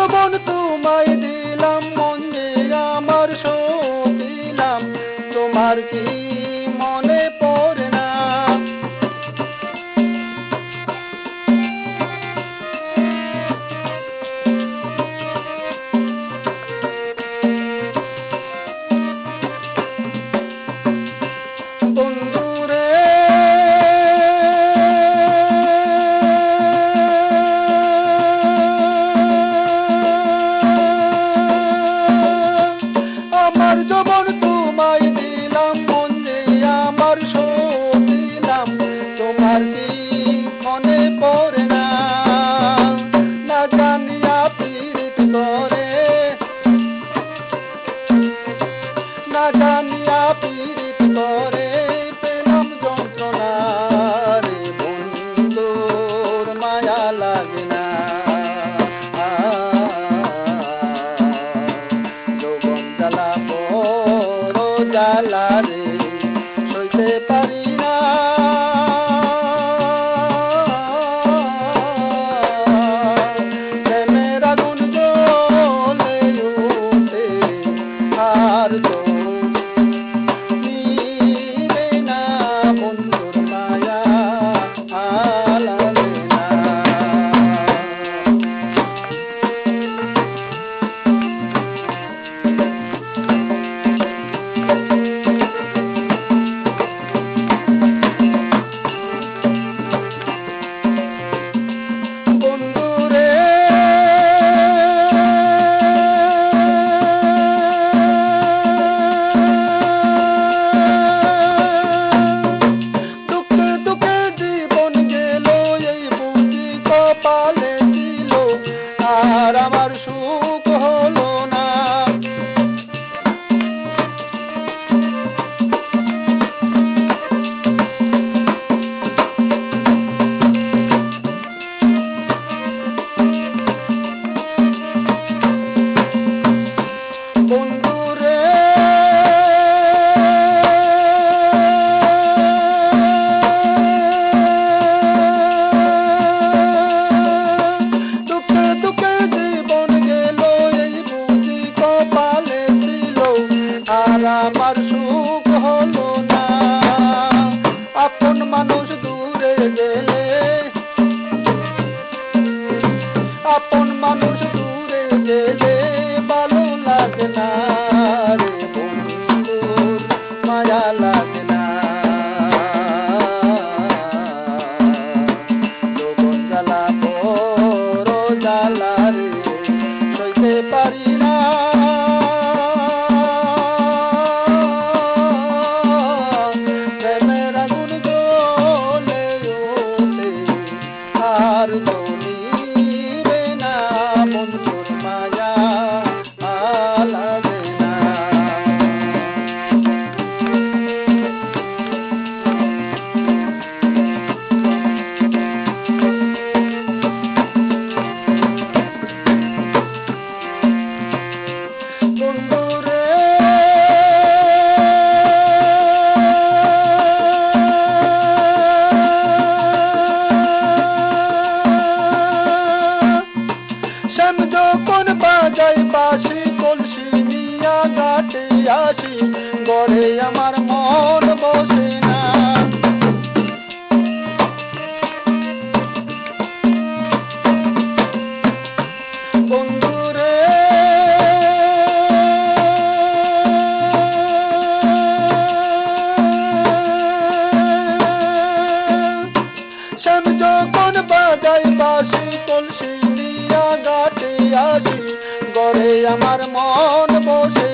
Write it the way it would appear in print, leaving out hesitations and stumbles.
যৌবন তোমায় দিলাম, মন যে আমার সব দিলাম, তোমার কি মনে পড়ে না? বন্ধুরে আমার যৌবন তোমায় দিলাম, মন যে আমার সব দিলাম, তোমার কি মনে পড়ে না? না জানিয়া পীড়িত করে, না জানিয়া পীড়িত করে পেলাম যন্ত্রণা রে বন্ধুর মায়া লাগে না। যৌবন জ্বালা বড় জ্বালা রে, সইতে পারি না। প্রেমের আগুন জ্বলে ওঠে আর তো নিবে না, বন্ধুর মায়া লাগে না। বন্ধুরে দুঃখে দুঃখে জীবন গেল, এই বুঝি কপালে ছিল, আর আমার সুখ হলো না। বন্ধুরে দুঃখে দুঃখে জীবন গেল, এই বুঝি কপালে ছিল, আর আমার সুখ হলো না। আপন মানুষ দূরে গেলে, আপন মানুষ দূরে গেলে ভালো লাগে না রে বন্ধুর মায়া লাগে না। যৌবন জ্বালা বড় জ্বালা রে, সইতে পারি না। প্রেমের আগুন জ্বলে ওঠে আর জ্বলিবে না, বন্ধুর মায়া লাগে না। বন্ধুরে শ্যাম যখন বাজাই বাঁশি, কলসি নিয়া ঘাটে আসি, গড়ে আমার মন বসে না। বন্ধুরে শ্যাম যখন বাজাই বাঁশি, কলসি নিয়া ঘাটে আসি, গড়ে আমার মন বসে